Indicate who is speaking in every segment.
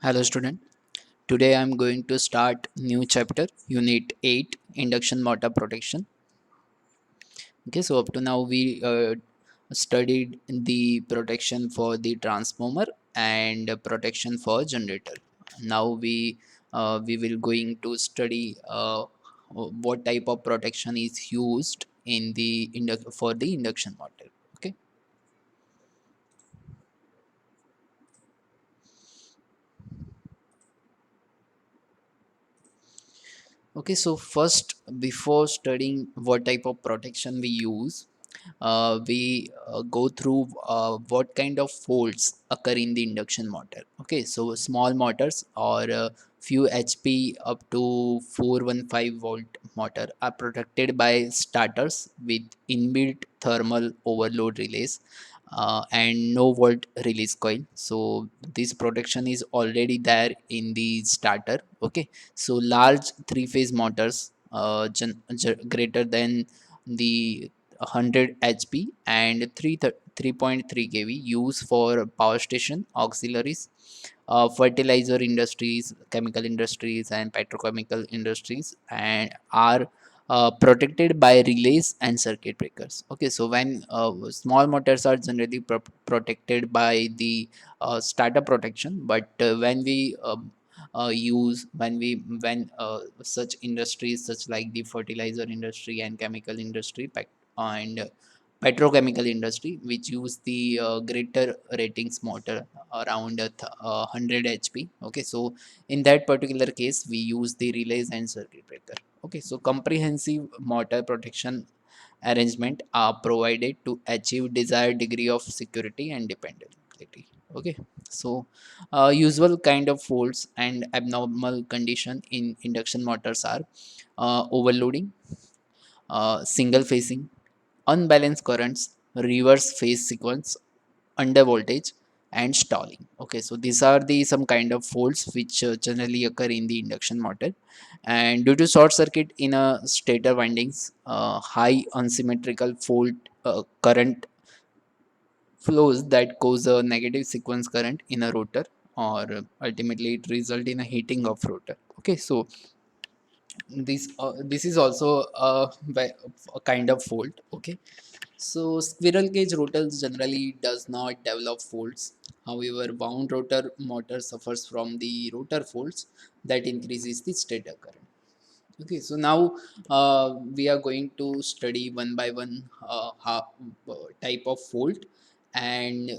Speaker 1: Hello student. Today I am going to start new chapter unit 8 induction motor protection. Okay, so up to now we studied the protection for the transformer and protection for generator. Now we will going to study what type of protection is used in the for the induction motor. Okay. Okay, so first, before studying what type of protection we use, we go through what kind of faults occur in the induction motor. Okay, so small motors or few HP up to 415 volt motor are protected by starters with inbuilt thermal overload relays and no volt release coil. So this protection is already there in the starter. Okay, so large three-phase motors greater than the 100 HP and 3.3 kV use for power station auxiliaries, fertilizer industries, chemical industries, and petrochemical industries, and are protected by relays and circuit breakers. Okay, so when small motors are generally protected by the starter protection, but when such industries such like the fertilizer industry and chemical industry and petrochemical industry which use the greater ratings motor around 100 HP. Okay, so in that particular case we use the relays and circuit breaker. Okay, so comprehensive motor protection arrangement are provided to achieve desired degree of security and dependability. Okay, so usual kind of faults and abnormal condition in induction motors are overloading, single phasing, unbalanced currents, reverse phase sequence, under voltage, and stalling. Okay, so these are the some kind of faults which generally occur in the induction motor, and due to short circuit in a stator windings, high unsymmetrical fault current flows that cause a negative sequence current in a rotor, or ultimately it result in a heating of rotor. Okay, so this is also a kind of fault. Okay, so squirrel cage rotors generally does not develop faults. However, wound rotor motor suffers from the rotor faults that increases the stator current. Okay, so now we are going to study one by one type of fault and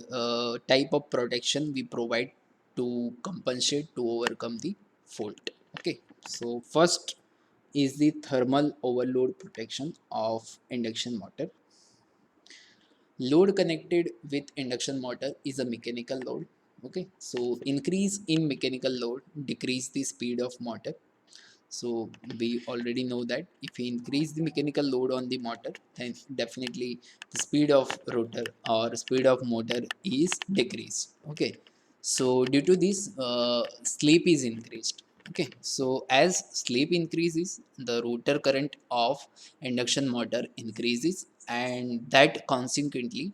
Speaker 1: type of protection we provide to compensate to overcome the fault. Okay, so first is the thermal overload protection of induction motor. Load connected with induction motor is a mechanical load. Okay, so increase in mechanical load decrease the speed of motor. So we already know that if we increase the mechanical load on the motor, then definitely the speed of rotor or speed of motor is decreased. Okay, so due to this, sleep is increased. Okay, so as sleep increases, the rotor current of induction motor increases, and that consequently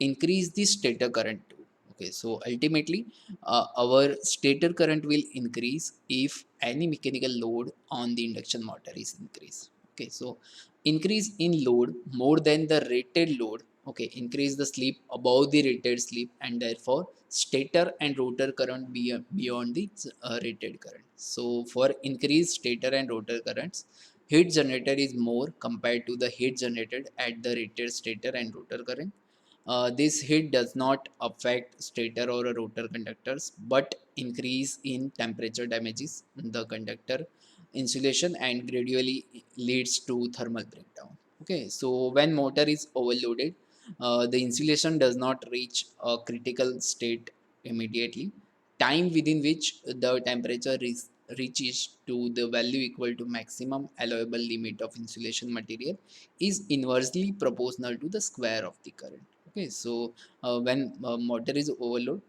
Speaker 1: increase the stator current too. Okay, so ultimately our stator current will increase if any mechanical load on the induction motor is increased. Okay, so increase in load more than the rated load. Okay, increase the sleep above the rated sleep, and therefore stator and rotor current beyond the rated current. So for increased stator and rotor currents, heat generator is more compared to the heat generated at the rated stator and rotor current. This heat does not affect stator or rotor conductors, but increase in temperature damages the conductor insulation and gradually leads to thermal breakdown. Okay, so when motor is overloaded, the insulation does not reach a critical state immediately. Time within which the temperature reaches to the value equal to maximum allowable limit of insulation material is inversely proportional to the square of the current. Okay, so when motor is overload,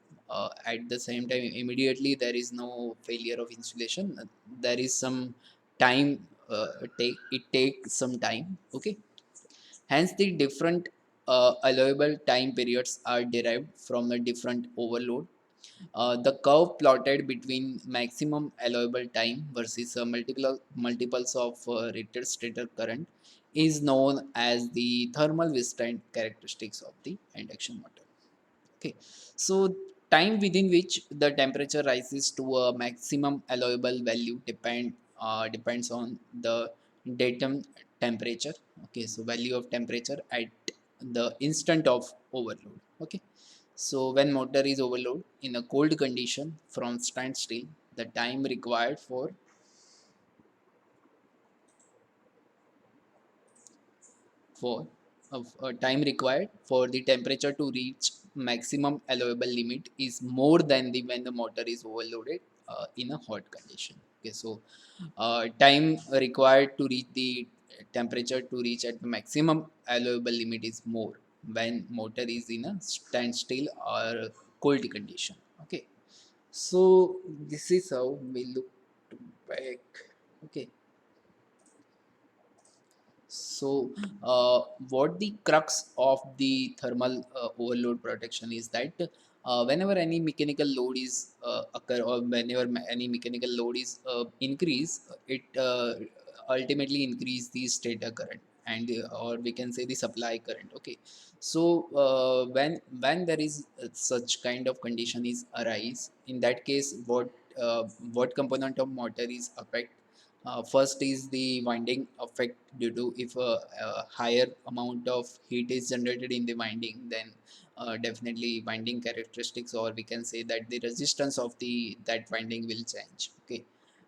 Speaker 1: at the same time immediately there is no failure of insulation. There is some time, it takes some time. Okay, hence the different allowable time periods are derived from the different overload. The curve plotted between maximum allowable time versus multiples of rated stator current is known as the thermal restraint characteristics of the induction motor. Okay, so time within which the temperature rises to a maximum allowable value depends on the datum temperature. Okay, so value of temperature at the instant of overload. Okay, so when motor is overloaded in a cold condition from standstill, the time required for time required for the temperature to reach maximum allowable limit is more than the when the motor is overloaded in a hot condition. Okay, so time required to reach the temperature to reach at the maximum allowable limit is more when motor is in a standstill or cold condition. Okay, so this is how we look back. Okay, so, what the crux of the thermal overload protection is that whenever any mechanical load is occur or whenever any mechanical load is increase, it ultimately increase the stator current and or we can say the supply current. Okay, so when there is such kind of condition is arise, in that case, what component of motor is affected? First is the winding effect due to if a higher amount of heat is generated in the winding, then definitely winding characteristics or we can say that the resistance of the that winding will change. Okay,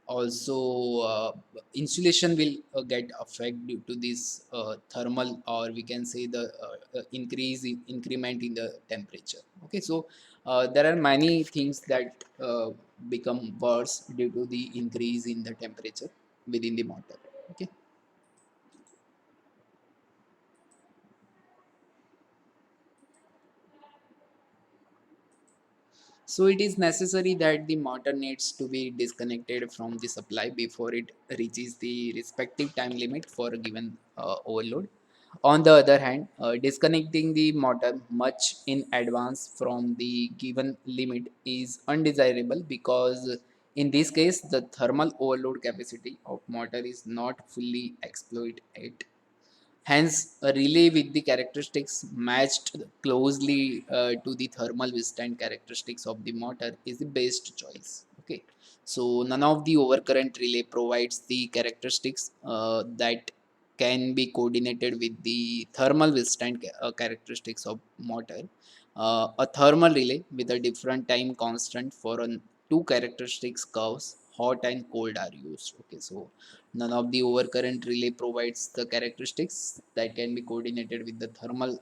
Speaker 1: also insulation will get affect due to this thermal or we can say the increment in the temperature. Okay, so there are many things that become worse due to the increase in the temperature within the motor. Okay, so it is necessary that the motor needs to be disconnected from the supply before it reaches the respective time limit for a given overload. On the other hand, disconnecting the motor much in advance from the given limit is undesirable because in this case the thermal overload capacity of motor is not fully exploited. Hence, a relay with the characteristics matched closely to the thermal withstand characteristics of the motor is the best choice. Okay, so none of the overcurrent relay provides the characteristics that can be coordinated with the thermal withstand characteristics of motor. A thermal relay with a different time constant for two characteristics curves, hot and cold, are used. Okay, so none of the overcurrent relay provides the characteristics that can be coordinated with the thermal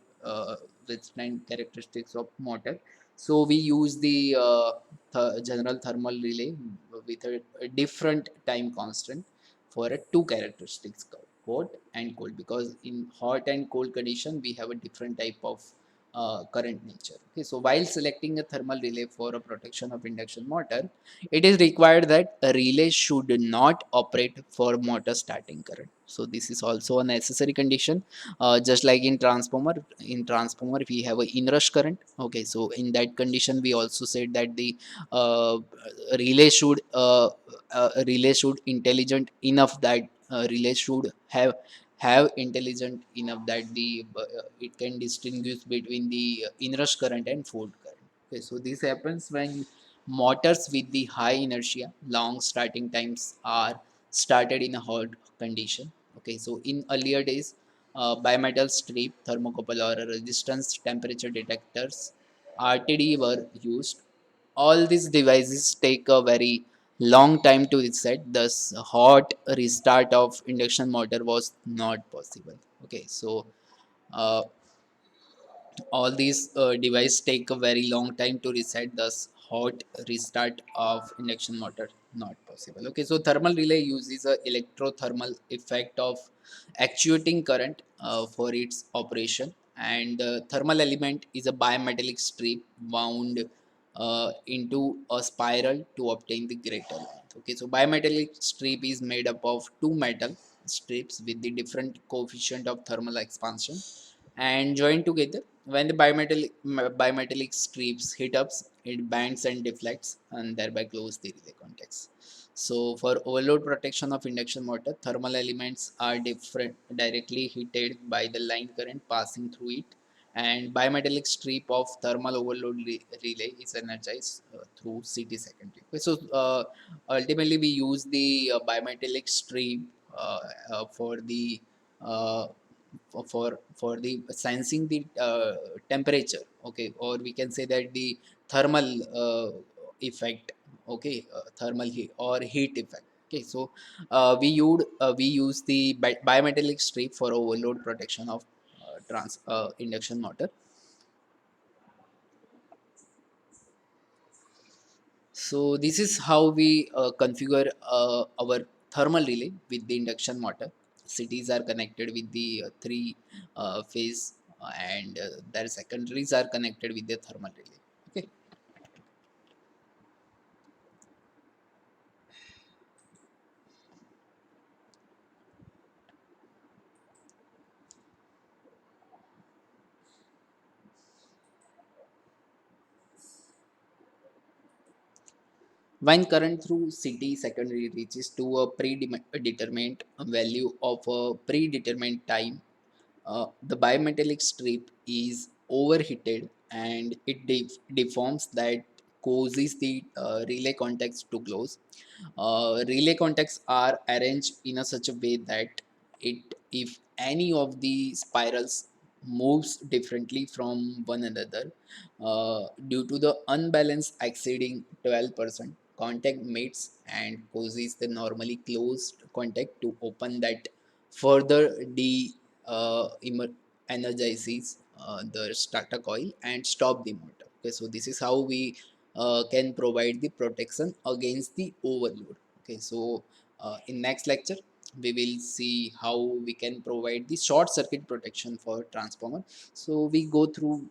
Speaker 1: withstand characteristics of motor. So we use the general thermal relay with a different time constant for a two characteristics curve, hot and cold, because in hot and cold condition we have a different type of current nature. Okay, so while selecting a thermal relay for a protection of induction motor, it is required that a relay should not operate for motor starting current. So this is also a necessary condition. Just like in transformer we have a inrush current. Okay, so in that condition we also said that the uh, relay should relay should intelligent enough that relay should have intelligent enough that the it can distinguish between the inrush current and forward current. Okay, so this happens when motors with the high inertia, long starting times are started in a hot condition. Okay, so in earlier days, bimetal strip, thermocouple, or resistance temperature detectors, RTD, were used. All these devices take a very long time to reset, thus hot restart of induction motor was not possible. Okay, so uh, all these devices take a very long time to reset, thus hot restart of induction motor not possible. Okay, so thermal relay uses a electrothermal effect of actuating current for its operation, and thermal element is a bimetallic strip wound into a spiral to obtain the greater length. Okay, so bimetallic strip is made up of two metal strips with the different coefficient of thermal expansion and joined together. when the bimetallic strips heat up, it bends and deflects and thereby close the relay contacts. So for overload protection of induction motor, thermal elements are different directly heated by the line current passing through it, and bimetallic strip of thermal overload relay is energized through CT secondary. Okay, so ultimately we use the bimetallic strip uh, for the uh, for the sensing the temperature, okay, or we can say that the thermal effect, okay, thermal heat or heat effect. Okay, so we use the bimetallic strip for overload protection of trans induction motor. So this is how we configure our thermal relay with the induction motor. Cities are connected with the three phase, and their secondaries are connected with the thermal relay. Okay. When current through city secondary reaches to a predetermined value of a predetermined time, the bimetallic strip is overheated and it deforms that causes the relay contacts to close. Relay contacts are arranged in a such a way that if any of the spirals moves differently from one another due to the unbalance exceeding 12%, contact mates and causes the normally closed contact to open that further energizes the starter coil and stop the motor. Okay, so this is how we can provide the protection against the overload. Okay, so in next lecture we will see how we can provide the short circuit protection for transformer. So we go through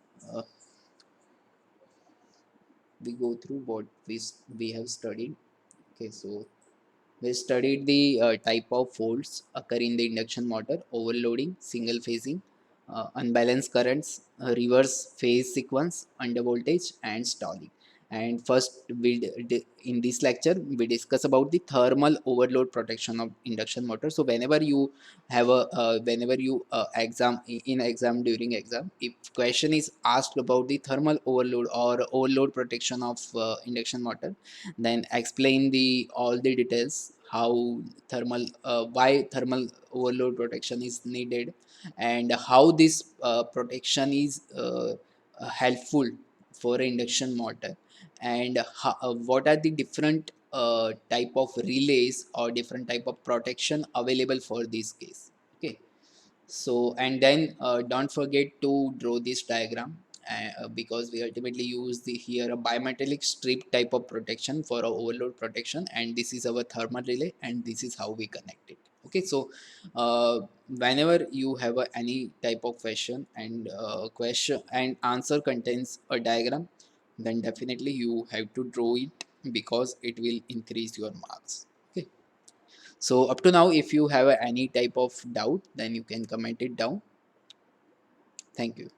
Speaker 1: what we have studied. Okay, so we studied the type of faults occur in the induction motor: overloading, single phasing, unbalanced currents, reverse phase sequence, under voltage, and stalling. And first, in this lecture, we discuss about the thermal overload protection of induction motor. So whenever you have a whenever you exam in exam during exam, if question is asked about the thermal overload or overload protection of induction motor, then explain the all the details how thermal why thermal overload protection is needed, and how this protection is helpful for induction motor, and what are the different type of relays or different type of protection available for this case. Okay, so and then don't forget to draw this diagram, because we ultimately use the here a bimetallic strip type of protection for our overload protection, and this is our thermal relay and this is how we connect it. Okay, so whenever you have any type of question and question and answer contains a diagram, then definitely you have to draw it because it will increase your marks. Okay, so up to now, if you have any type of doubt, then you can comment it down. Thank you.